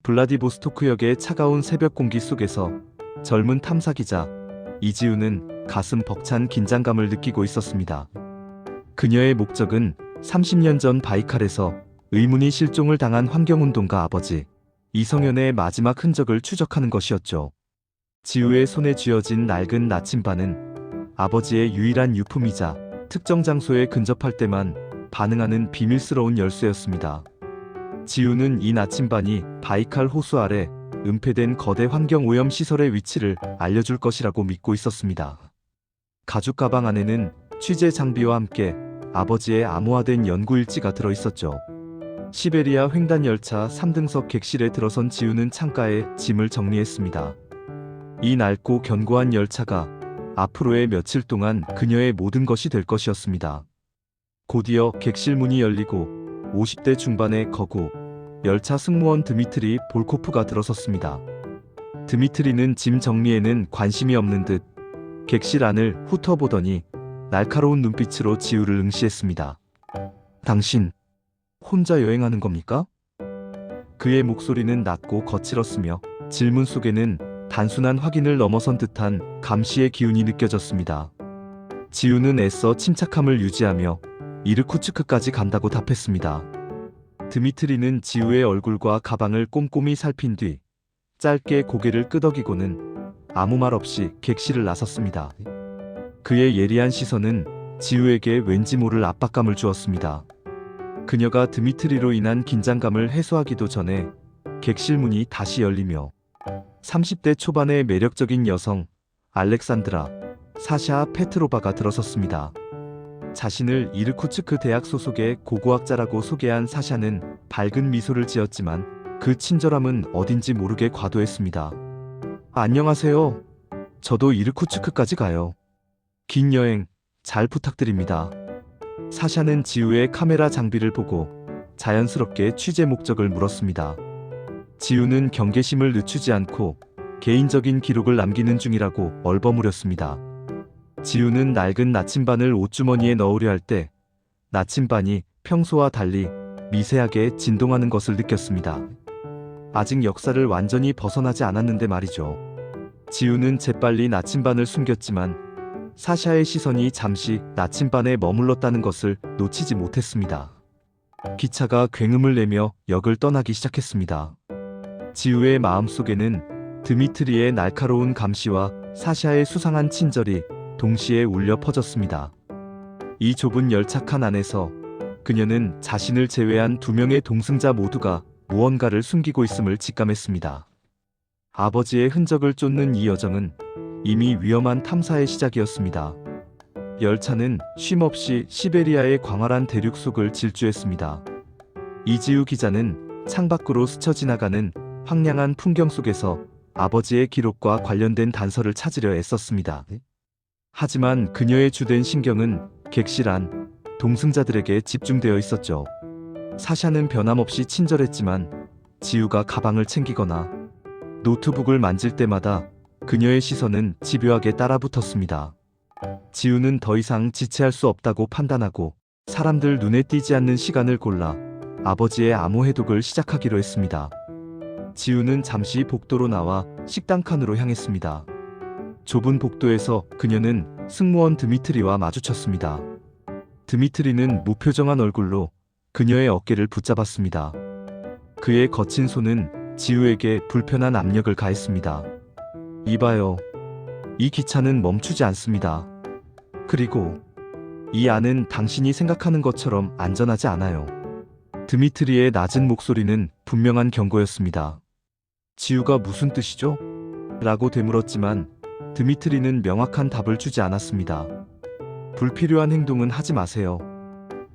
블라디보스토크역의 차가운 새벽 공기 속에서 젊은 탐사기자 이지우는 가슴 벅찬 긴장감을 느끼고 있었습니다. 그녀의 목적은 30년 전 바이칼에서 의문의 실종을 당한 환경운동가 아버지 이성현의 마지막 흔적을 추적하는 것이었죠. 지우의 손에 쥐어진 낡은 나침반은 아버지의 유일한 유품이자 특정 장소에 근접할 때만 반응하는 비밀스러운 열쇠였습니다. 지우는 이 나침반이 바이칼 호수 아래 은폐된 거대 환경오염 시설의 위치를 알려줄 것이라고 믿고 있었습니다. 가죽 가방 안에는 취재 장비와 함께 아버지의 암호화된 연구 일지가 들어있었죠. 시베리아 횡단 열차 3등석 객실에 들어선 지우는 창가에 짐을 정리했습니다. 이 낡고 견고한 열차가 앞으로의 며칠 동안 그녀의 모든 것이 될 것이었습니다. 곧이어 객실 문이 열리고 50대 중반의 거구, 열차 승무원 드미트리 볼코프가 들어섰습니다. 드미트리는 짐 정리에는 관심이 없는 듯 객실 안을 훑어보더니 날카로운 눈빛으로 지우를 응시했습니다. 당신, 혼자 여행하는 겁니까? 그의 목소리는 낮고 거칠었으며 질문 속에는 단순한 확인을 넘어선 듯한 감시의 기운이 느껴졌습니다. 지우는 애써 침착함을 유지하며 이르쿠츠크까지 간다고 답했습니다. 드미트리는 지우의 얼굴과 가방을 꼼꼼히 살핀 뒤 짧게 고개를 끄덕이고는 아무 말 없이 객실을 나섰습니다. 그의 예리한 시선은 지우에게 왠지 모를 압박감을 주었습니다. 그녀가 드미트리로 인한 긴장감을 해소하기도 전에 객실 문이 다시 열리며 30대 초반의 매력적인 여성 알렉산드라 사샤 페트로바가 들어섰습니다. 자신을 이르쿠츠크 대학 소속의 고고학자라고 소개한 사샤는 밝은 미소를 지었지만 그 친절함은 어딘지 모르게 과도했습니다. 안녕하세요. 저도 이르쿠츠크까지 가요. 긴 여행 잘 부탁드립니다. 사샤는 지우의 카메라 장비를 보고 자연스럽게 취재 목적을 물었습니다. 지우는 경계심을 늦추지 않고 개인적인 기록을 남기는 중이라고 얼버무렸습니다. 지우는 낡은 나침반을 옷주머니에 넣으려 할 때 나침반이 평소와 달리 미세하게 진동하는 것을 느꼈습니다. 아직 역사를 완전히 벗어나지 않았는데 말이죠. 지우는 재빨리 나침반을 숨겼지만 사샤의 시선이 잠시 나침반에 머물렀다는 것을 놓치지 못했습니다. 기차가 굉음을 내며 역을 떠나기 시작했습니다. 지우의 마음속에는 드미트리의 날카로운 감시와 사샤의 수상한 친절이 동시에 울려 퍼졌습니다. 이 좁은 열차칸 안에서 그녀는 자신을 제외한 두 명의 동승자 모두가 무언가를 숨기고 있음을 직감했습니다. 아버지의 흔적을 쫓는 이 여정은 이미 위험한 탐사의 시작이었습니다. 열차는 쉼없이 시베리아의 광활한 대륙 속을 질주했습니다. 이지우 기자는 창밖으로 스쳐 지나가는 황량한 풍경 속에서 아버지의 기록과 관련된 단서를 찾으려 애썼습니다. 하지만 그녀의 주된 신경은 객실 안 동승자들에게 집중되어 있었죠. 사샤는 변함없이 친절했지만 지우가 가방을 챙기거나 노트북을 만질 때마다 그녀의 시선은 집요하게 따라붙었습니다. 지우는 더 이상 지체할 수 없다고 판단하고 사람들 눈에 띄지 않는 시간을 골라 아버지의 암호 해독을 시작하기로 했습니다. 지우는 잠시 복도로 나와 식당 칸으로 향했습니다. 좁은 복도에서 그녀는 승무원 드미트리와 마주쳤습니다. 드미트리는 무표정한 얼굴로 그녀의 어깨를 붙잡았습니다. 그의 거친 손은 지우에게 불편한 압력을 가했습니다. 이봐요. 이 기차는 멈추지 않습니다. 그리고 이 안은 당신이 생각하는 것처럼 안전하지 않아요. 드미트리의 낮은 목소리는 분명한 경고였습니다. 지우가 무슨 뜻이죠? 라고 되물었지만 드미트리는 명확한 답을 주지 않았습니다. 불필요한 행동은 하지 마세요.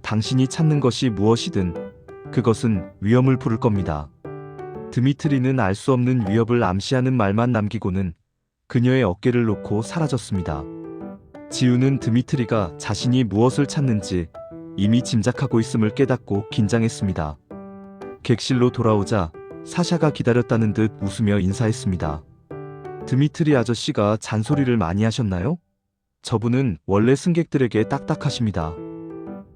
당신이 찾는 것이 무엇이든 그것은 위험을 부를 겁니다. 드미트리는 알 수 없는 위협을 암시하는 말만 남기고는 그녀의 어깨를 놓고 사라졌습니다. 지우는 드미트리가 자신이 무엇을 찾는지 이미 짐작하고 있음을 깨닫고 긴장했습니다. 객실로 돌아오자 사샤가 기다렸다는 듯 웃으며 인사했습니다. 드미트리 아저씨가 잔소리를 많이 하셨나요? 저분은 원래 승객들에게 딱딱하십니다.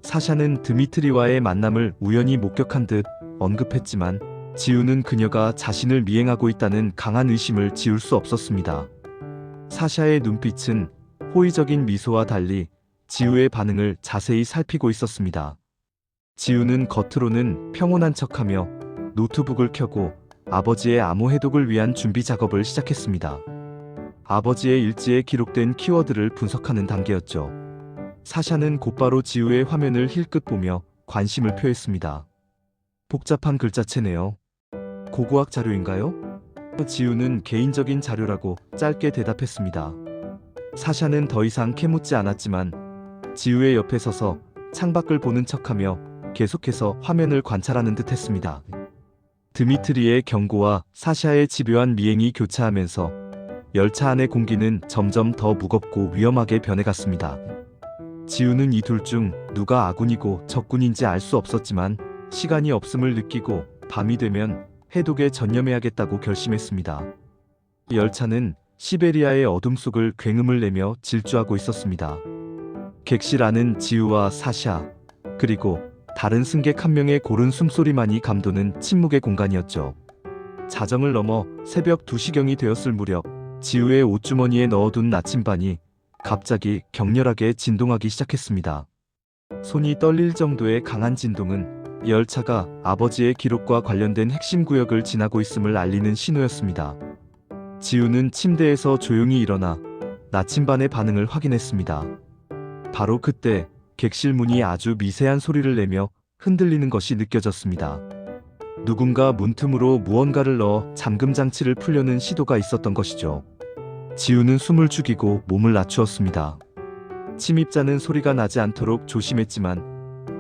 사샤는 드미트리와의 만남을 우연히 목격한 듯 언급했지만 지우는 그녀가 자신을 미행하고 있다는 강한 의심을 지울 수 없었습니다. 사샤의 눈빛은 호의적인 미소와 달리 지우의 반응을 자세히 살피고 있었습니다. 지우는 겉으로는 평온한 척하며 노트북을 켜고 아버지의 암호 해독을 위한 준비 작업을 시작했습니다. 아버지의 일지에 기록된 키워드를 분석하는 단계였죠. 사샤는 곧바로 지우의 화면을 힐끗 보며 관심을 표했습니다. 복잡한 글자체네요. 고고학 자료인가요? 지우는 개인적인 자료라고 짧게 대답했습니다. 사샤는 더 이상 캐묻지 않았지만 지우의 옆에 서서 창밖을 보는 척하며 계속해서 화면을 관찰하는 듯 했습니다. 드미트리의 경고와 사샤의 집요한 미행이 교차하면서 열차 안의 공기는 점점 더 무겁고 위험하게 변해갔습니다. 지우는 이 둘 중 누가 아군이고 적군인지 알 수 없었지만 시간이 없음을 느끼고 밤이 되면 해독에 전념해야겠다고 결심했습니다. 열차는 시베리아의 어둠 속을 굉음을 내며 질주하고 있었습니다. 객실 안은 지우와 사샤, 그리고 다른 승객 한 명의 고른 숨소리만이 감도는 침묵의 공간이었죠. 자정을 넘어 새벽 2시경이 되었을 무렵 지우의 옷주머니에 넣어둔 나침반이 갑자기 격렬하게 진동하기 시작했습니다. 손이 떨릴 정도의 강한 진동은 열차가 아버지의 기록과 관련된 핵심 구역을 지나고 있음을 알리는 신호였습니다. 지우는 침대에서 조용히 일어나 나침반의 반응을 확인했습니다. 바로 그때 객실 문이 아주 미세한 소리를 내며 흔들리는 것이 느껴졌습니다. 누군가 문틈으로 무언가를 넣어 잠금 장치를 풀려는 시도가 있었던 것이죠. 지우는 숨을 죽이고 몸을 낮추었습니다. 침입자는 소리가 나지 않도록 조심했지만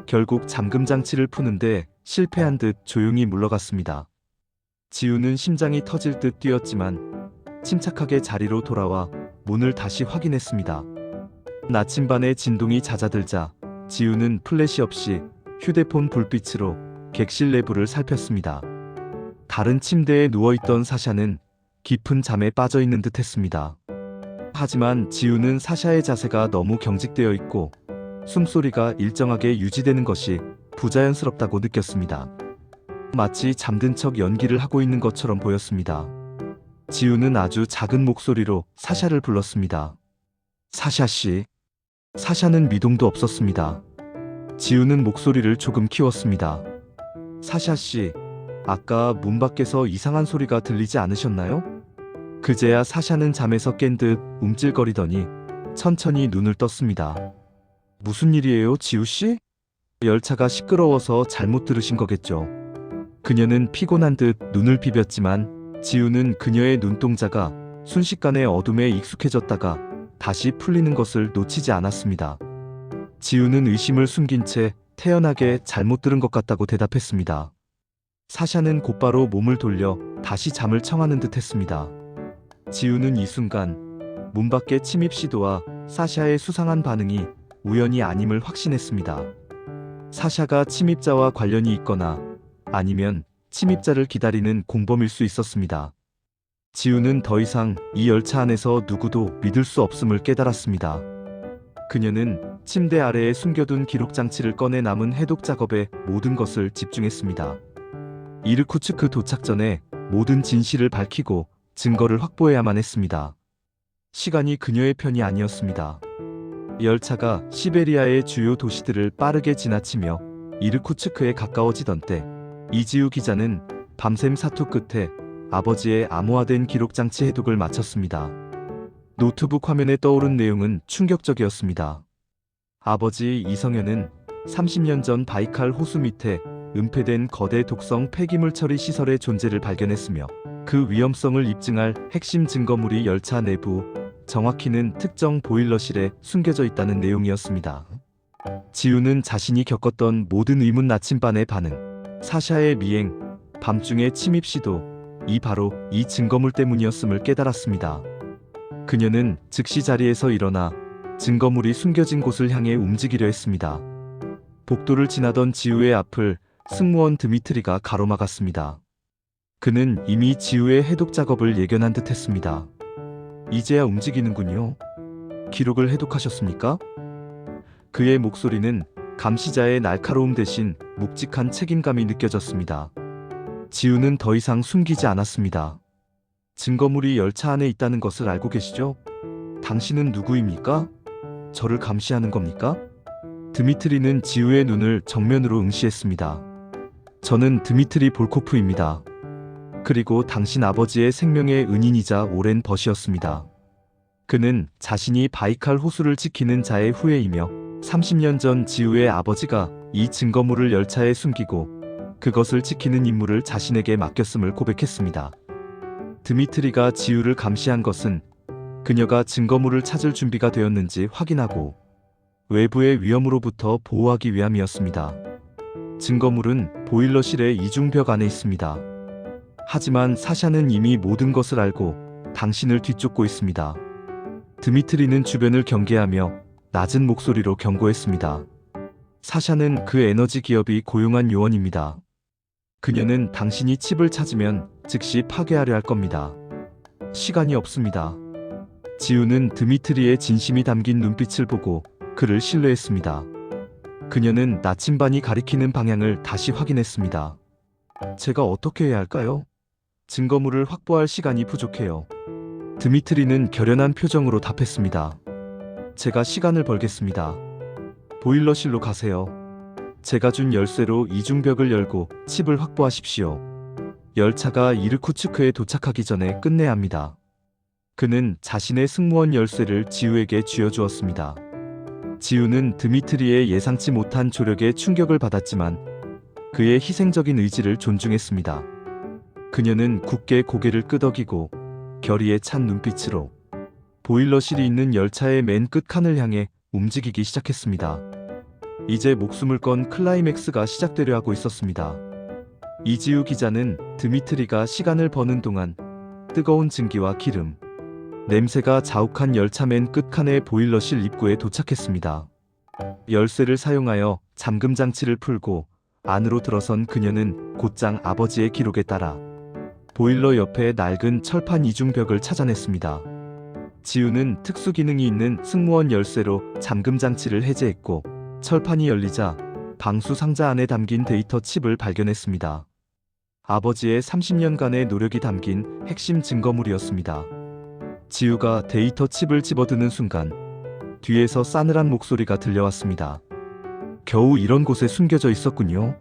결국 잠금 장치를 푸는데 실패한 듯 조용히 물러갔습니다. 지우는 심장이 터질 듯 뛰었지만 침착하게 자리로 돌아와 문을 다시 확인했습니다. 나침반의 진동이 잦아들자 지우는 플래시 없이 휴대폰 불빛으로 객실 내부를 살폈습니다. 다른 침대에 누워있던 사샤는 깊은 잠에 빠져있는 듯 했습니다. 하지만 지우는 사샤의 자세가 너무 경직되어 있고 숨소리가 일정하게 유지되는 것이 부자연스럽다고 느꼈습니다. 마치 잠든 척 연기를 하고 있는 것처럼 보였습니다. 지우는 아주 작은 목소리로 사샤를 불렀습니다. 사샤씨. 사샤는 미동도 없었습니다. 지우는 목소리를 조금 키웠습니다. 사샤씨, 아까 문 밖에서 이상한 소리가 들리지 않으셨나요? 그제야 사샤는 잠에서 깬 듯 움찔거리더니 천천히 눈을 떴습니다. 무슨 일이에요, 지우씨? 열차가 시끄러워서 잘못 들으신 거겠죠. 그녀는 피곤한 듯 눈을 비볐지만 지우는 그녀의 눈동자가 순식간에 어둠에 익숙해졌다가 다시 풀리는 것을 놓치지 않았습니다. 지우는 의심을 숨긴 채 태연하게 잘못 들은 것 같다고 대답했습니다. 사샤는 곧바로 몸을 돌려 다시 잠을 청하는 듯 했습니다. 지우는 이 순간 문 밖의 침입 시도와 사샤의 수상한 반응이 우연이 아님을 확신했습니다. 사샤가 침입자와 관련이 있거나 아니면 침입자를 기다리는 공범일 수 있었습니다. 지우는 더 이상 이 열차 안에서 누구도 믿을 수 없음을 깨달았습니다. 그녀는 침대 아래에 숨겨둔 기록 장치를 꺼내 남은 해독 작업에 모든 것을 집중했습니다. 이르쿠츠크 도착 전에 모든 진실을 밝히고 증거를 확보해야만 했습니다. 시간이 그녀의 편이 아니었습니다. 열차가 시베리아의 주요 도시들을 빠르게 지나치며 이르쿠츠크에 가까워지던 때 이지우 기자는 밤샘 사투 끝에 아버지의 암호화된 기록장치 해독을 마쳤습니다. 노트북 화면에 떠오른 내용은 충격적이었습니다. 아버지 이성현은 30년 전 바이칼 호수 밑에 은폐된 거대 독성 폐기물 처리 시설의 존재를 발견했으며 그 위험성을 입증할 핵심 증거물이 열차 내부, 정확히는 특정 보일러실에 숨겨져 있다는 내용이었습니다. 지우는 자신이 겪었던 모든 의문 나침반의 반응, 사샤의 미행, 밤중의 침입 시도, 바로 이 증거물 때문이었음을 깨달았습니다. 그녀는 즉시 자리에서 일어나 증거물이 숨겨진 곳을 향해 움직이려 했습니다. 복도를 지나던 지우의 앞을 승무원 드미트리가 가로막았습니다. 그는 이미 지우의 해독 작업을 예견한 듯 했습니다. 이제야 움직이는군요. 기록을 해독하셨습니까? 그의 목소리는 감시자의 날카로움 대신 묵직한 책임감이 느껴졌습니다. 지우는 더 이상 숨기지 않았습니다. 증거물이 열차 안에 있다는 것을 알고 계시죠? 당신은 누구입니까? 저를 감시하는 겁니까? 드미트리는 지우의 눈을 정면으로 응시했습니다. 저는 드미트리 볼코프입니다. 그리고 당신 아버지의 생명의 은인이자 오랜 벗이었습니다. 그는 자신이 바이칼 호수를 지키는 자의 후예이며 30년 전 지우의 아버지가 이 증거물을 열차에 숨기고 그것을 지키는 임무를 자신에게 맡겼음을 고백했습니다. 드미트리가 지우를 감시한 것은 그녀가 증거물을 찾을 준비가 되었는지 확인하고 외부의 위험으로부터 보호하기 위함이었습니다. 증거물은 보일러실의 이중벽 안에 있습니다. 하지만 사샤는 이미 모든 것을 알고 당신을 뒤쫓고 있습니다. 드미트리는 주변을 경계하며 낮은 목소리로 경고했습니다. 사샤는 그 에너지 기업이 고용한 요원입니다. 그녀는 당신이 칩을 찾으면 즉시 파괴하려 할 겁니다. 시간이 없습니다. 지우는 드미트리의 진심이 담긴 눈빛을 보고 그를 신뢰했습니다. 그녀는 나침반이 가리키는 방향을 다시 확인했습니다. 제가 어떻게 해야 할까요? 증거물을 확보할 시간이 부족해요. 드미트리는 결연한 표정으로 답했습니다. 제가 시간을 벌겠습니다. 보일러실로 가세요. 제가 준 열쇠로 이중벽을 열고 칩을 확보하십시오. 열차가 이르쿠츠크에 도착하기 전에 끝내야 합니다. 그는 자신의 승무원 열쇠를 지우에게 쥐어주었습니다. 지우는 드미트리의 예상치 못한 조력에 충격을 받았지만 그의 희생적인 의지를 존중했습니다. 그녀는 굳게 고개를 끄덕이고 결의에 찬 눈빛으로 보일러실이 있는 열차의 맨 끝 칸을 향해 움직이기 시작했습니다. 이제 목숨을 건 클라이맥스가 시작되려 하고 있었습니다. 이지우 기자는 드미트리가 시간을 버는 동안 뜨거운 증기와 기름, 냄새가 자욱한 열차 맨 끝칸의 보일러실 입구에 도착했습니다. 열쇠를 사용하여 잠금 장치를 풀고 안으로 들어선 그녀는 곧장 아버지의 기록에 따라 보일러 옆에 낡은 철판 이중벽을 찾아냈습니다. 지우는 특수 기능이 있는 승무원 열쇠로 잠금 장치를 해제했고 철판이 열리자 방수 상자 안에 담긴 데이터 칩을 발견했습니다. 아버지의 30년간의 노력이 담긴 핵심 증거물이었습니다. 지우가 데이터 칩을 집어드는 순간 뒤에서 싸늘한 목소리가 들려왔습니다. 겨우 이런 곳에 숨겨져 있었군요.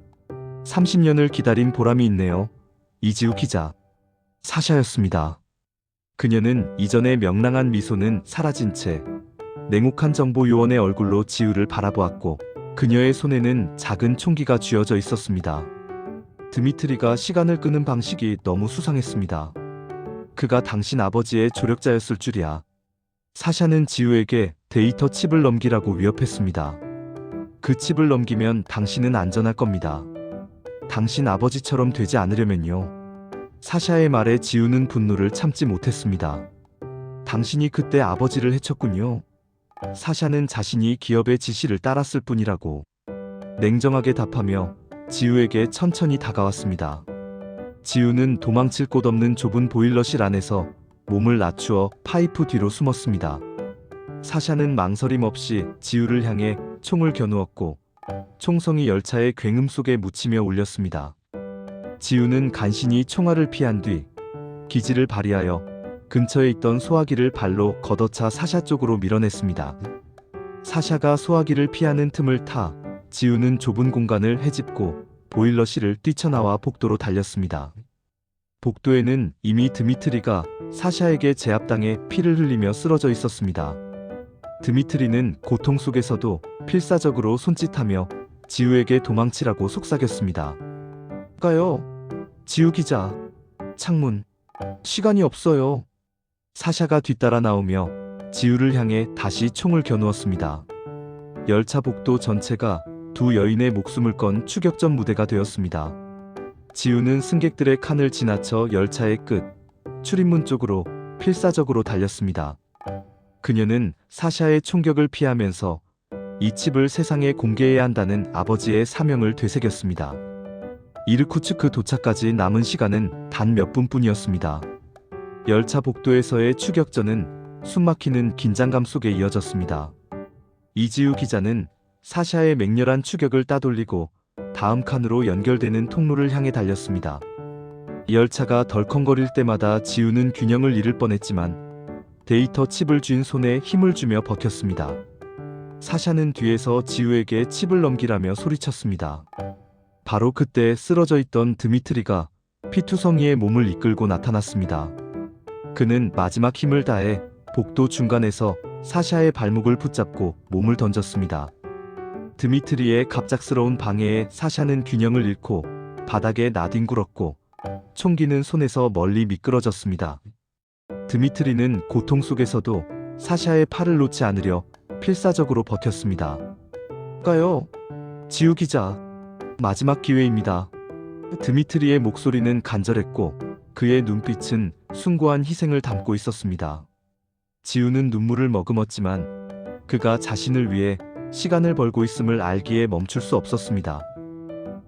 30년을 기다린 보람이 있네요. 이지우 기자. 사샤였습니다. 그녀는 이전의 명랑한 미소는 사라진 채 냉혹한 정보 요원의 얼굴로 지우를 바라보았고 그녀의 손에는 작은 총기가 쥐어져 있었습니다. 드미트리가 시간을 끄는 방식이 너무 수상했습니다. 그가 당신 아버지의 조력자였을 줄이야. 사샤는 지우에게 데이터 칩을 넘기라고 위협했습니다. 그 칩을 넘기면 당신은 안전할 겁니다. 당신 아버지처럼 되지 않으려면요. 사샤의 말에 지우는 분노를 참지 못했습니다. 당신이 그때 아버지를 해쳤군요. 사샤는 자신이 기업의 지시를 따랐을 뿐이라고 냉정하게 답하며 지우에게 천천히 다가왔습니다. 지우는 도망칠 곳 없는 좁은 보일러실 안에서 몸을 낮추어 파이프 뒤로 숨었습니다. 사샤는 망설임 없이 지우를 향해 총을 겨누었고 총성이 열차의 굉음 속에 묻히며 울렸습니다. 지우는 간신히 총알을 피한 뒤 기지를 발휘하여 근처에 있던 소화기를 발로 걷어차 사샤 쪽으로 밀어냈습니다. 사샤가 소화기를 피하는 틈을 타 지우는 좁은 공간을 헤집고 보일러실을 뛰쳐나와 복도로 달렸습니다. 복도에는 이미 드미트리가 사샤에게 제압당해 피를 흘리며 쓰러져 있었습니다. 드미트리는 고통 속에서도 필사적으로 손짓하며 지우에게 도망치라고 속삭였습니다. 가요. 지우 기자. 창문. 시간이 없어요. 사샤가 뒤따라 나오며 지우를 향해 다시 총을 겨누었습니다. 열차 복도 전체가 두 여인의 목숨을 건 추격전 무대가 되었습니다. 지우는 승객들의 칸을 지나쳐 열차의 끝, 출입문 쪽으로 필사적으로 달렸습니다. 그녀는 사샤의 총격을 피하면서 이 칩을 세상에 공개해야 한다는 아버지의 사명을 되새겼습니다. 이르쿠츠크 도착까지 남은 시간은 단 몇 분뿐이었습니다. 열차 복도에서의 추격전은 숨막히는 긴장감 속에 이어졌습니다. 이지우 기자는 사샤의 맹렬한 추격을 따돌리고 다음 칸으로 연결되는 통로를 향해 달렸습니다. 열차가 덜컹거릴 때마다 지우는 균형을 잃을 뻔했지만 데이터 칩을 쥔 손에 힘을 주며 버텼습니다. 사샤는 뒤에서 지우에게 칩을 넘기라며 소리쳤습니다. 바로 그때 쓰러져 있던 드미트리가 피투성이의 몸을 이끌고 나타났습니다. 그는 마지막 힘을 다해 복도 중간에서 사샤의 발목을 붙잡고 몸을 던졌습니다. 드미트리의 갑작스러운 방해에 사샤는 균형을 잃고 바닥에 나뒹굴었고 총기는 손에서 멀리 미끄러졌습니다. 드미트리는 고통 속에서도 사샤의 팔을 놓지 않으려 필사적으로 버텼습니다. 가요, 지우 기자. 마지막 기회입니다. 드미트리의 목소리는 간절했고 그의 눈빛은 숭고한 희생을 담고 있었습니다. 지우는 눈물을 머금었지만 그가 자신을 위해 시간을 벌고 있음을 알기에 멈출 수 없었습니다.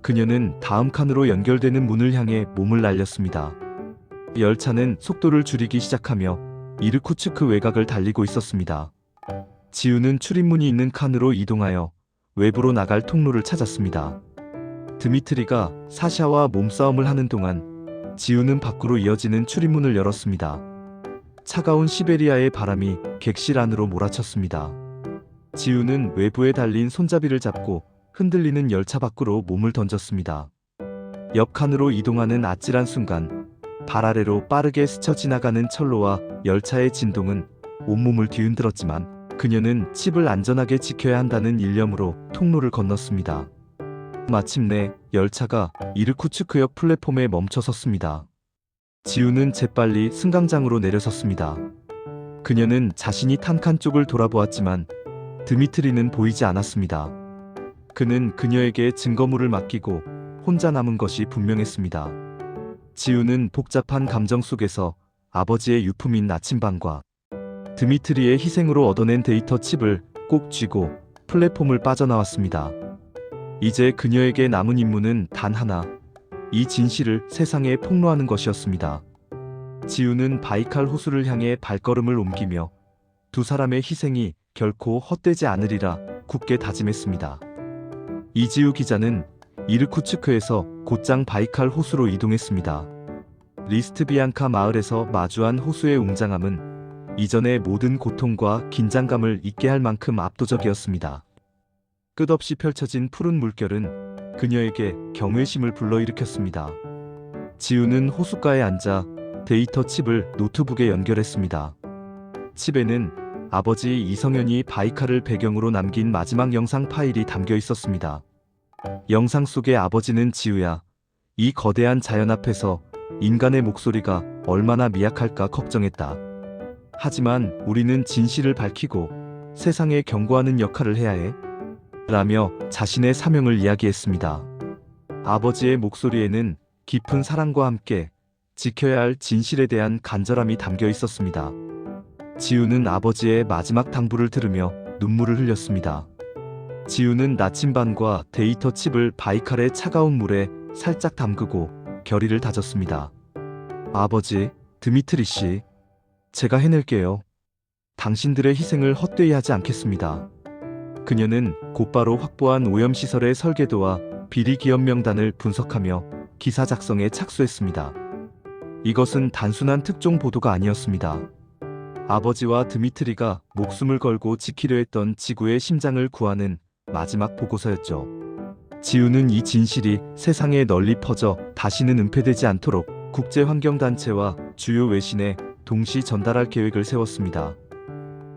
그녀는 다음 칸으로 연결되는 문을 향해 몸을 날렸습니다. 열차는 속도를 줄이기 시작하며 이르쿠츠크 외곽을 달리고 있었습니다. 지우는 출입문이 있는 칸으로 이동하여 외부로 나갈 통로를 찾았습니다. 드미트리가 사샤와 몸싸움을 하는 동안 지우는 밖으로 이어지는 출입문을 열었습니다. 차가운 시베리아의 바람이 객실 안으로 몰아쳤습니다. 지우는 외부에 달린 손잡이를 잡고 흔들리는 열차 밖으로 몸을 던졌습니다. 옆 칸으로 이동하는 아찔한 순간 발 아래로 빠르게 스쳐 지나가는 철로와 열차의 진동은 온몸을 뒤흔들었지만 그녀는 칩을 안전하게 지켜야 한다는 일념으로 통로를 건넜습니다. 마침내 열차가 이르쿠츠크역 플랫폼에 멈춰섰습니다. 지우는 재빨리 승강장으로 내려섰습니다. 그녀는 자신이 탄 칸 쪽을 돌아보았지만 드미트리는 보이지 않았습니다. 그는 그녀에게 증거물을 맡기고 혼자 남은 것이 분명했습니다. 지우는 복잡한 감정 속에서 아버지의 유품인 나침반과 드미트리의 희생으로 얻어낸 데이터 칩을 꼭 쥐고 플랫폼을 빠져나왔습니다. 이제 그녀에게 남은 임무는 단 하나, 이 진실을 세상에 폭로하는 것이었습니다. 지우는 바이칼 호수를 향해 발걸음을 옮기며 두 사람의 희생이 결코 헛되지 않으리라 굳게 다짐했습니다. 이지우 기자는 이르쿠츠크에서 곧장 바이칼 호수로 이동했습니다. 리스트비앙카 마을에서 마주한 호수의 웅장함은 이전의 모든 고통과 긴장감을 잊게 할 만큼 압도적이었습니다. 끝없이 펼쳐진 푸른 물결은 그녀에게 경외심을 불러일으켰습니다. 지우는 호숫가에 앉아 데이터 칩을 노트북에 연결했습니다. 칩에는 아버지 이성현이 바이칼을 배경으로 남긴 마지막 영상 파일이 담겨 있었습니다. 영상 속의 아버지는 지우야, 이 거대한 자연 앞에서 인간의 목소리가 얼마나 미약할까 걱정했다. 하지만 우리는 진실을 밝히고 세상에 경고하는 역할을 해야 해. 라며 자신의 사명을 이야기했습니다. 아버지의 목소리에는 깊은 사랑과 함께 지켜야 할 진실에 대한 간절함이 담겨 있었습니다. 지우는 아버지의 마지막 당부를 들으며 눈물을 흘렸습니다. 지우는 나침반과 데이터 칩을 바이칼의 차가운 물에 살짝 담그고 결의를 다졌습니다. 아버지, 드미트리 씨, 제가 해낼게요. 당신들의 희생을 헛되이 하지 않겠습니다. 그녀는 곧바로 확보한 오염시설의 설계도와 비리 기업 명단을 분석하며 기사 작성에 착수했습니다. 이것은 단순한 특종 보도가 아니었습니다. 아버지와 드미트리가 목숨을 걸고 지키려 했던 지구의 심장을 구하는 마지막 보고서였죠. 지우는 이 진실이 세상에 널리 퍼져 다시는 은폐되지 않도록 국제환경단체와 주요 외신에 동시 전달할 계획을 세웠습니다.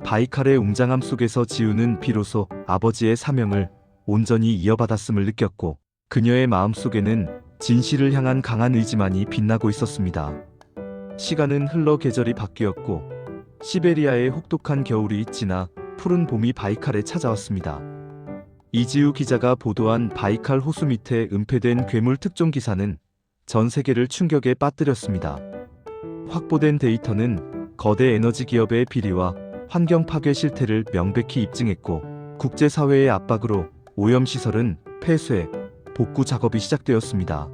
바이칼의 웅장함 속에서 지우는 비로소 아버지의 사명을 온전히 이어받았음을 느꼈고 그녀의 마음속에는 진실을 향한 강한 의지만이 빛나고 있었습니다. 시간은 흘러 계절이 바뀌었고 시베리아의 혹독한 겨울이 지나 푸른 봄이 바이칼에 찾아왔습니다. 이지우 기자가 보도한 바이칼 호수 밑에 은폐된 괴물 특종 기사는 전 세계를 충격에 빠뜨렸습니다. 확보된 데이터는 거대 에너지 기업의 비리와 환경 파괴 실태를 명백히 입증했고 국제사회의 압박으로 오염시설은 폐쇄, 복구 작업이 시작되었습니다.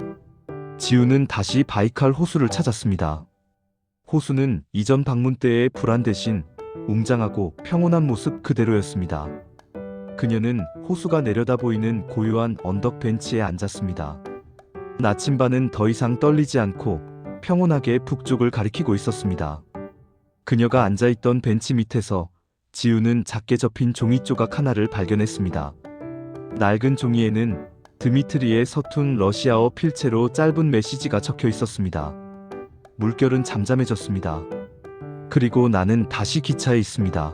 지우는 다시 바이칼 호수를 찾았습니다. 호수는 이전 방문 때의 불안 대신 웅장하고 평온한 모습 그대로였습니다. 그녀는 호수가 내려다 보이는 고요한 언덕 벤치에 앉았습니다. 나침반은 더 이상 떨리지 않고 평온하게 북쪽을 가리키고 있었습니다. 그녀가 앉아있던 벤치 밑에서 지우는 작게 접힌 종이 조각 하나를 발견했습니다. 낡은 종이에는 드미트리의 서툰 러시아어 필체로 짧은 메시지가 적혀 있었습니다. 물결은 잠잠해졌습니다. 그리고 나는 다시 기차에 있습니다.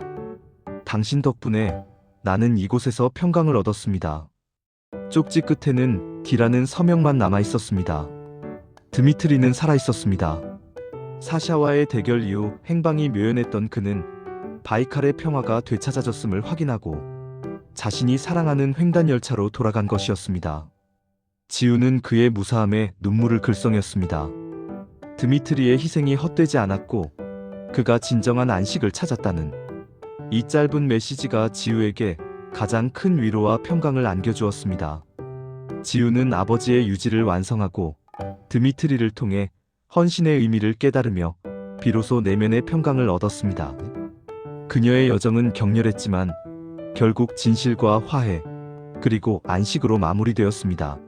당신 덕분에 나는 이곳에서 평강을 얻었습니다. 쪽지 끝에는 D라는 서명만 남아 있었습니다. 드미트리는 살아 있었습니다. 사샤와의 대결 이후 행방이 묘연했던 그는 바이칼의 평화가 되찾아졌음을 확인하고 자신이 사랑하는 횡단열차로 돌아간 것이었습니다. 지우는 그의 무사함에 눈물을 글썽였습니다. 드미트리의 희생이 헛되지 않았고 그가 진정한 안식을 찾았다는 이 짧은 메시지가 지우에게 가장 큰 위로와 평강을 안겨주었습니다. 지우는 아버지의 유지를 완성하고 드미트리를 통해 헌신의 의미를 깨달으며 비로소 내면의 평강을 얻었습니다. 그녀의 여정은 격렬했지만 결국 진실과 화해 그리고 안식으로 마무리되었습니다.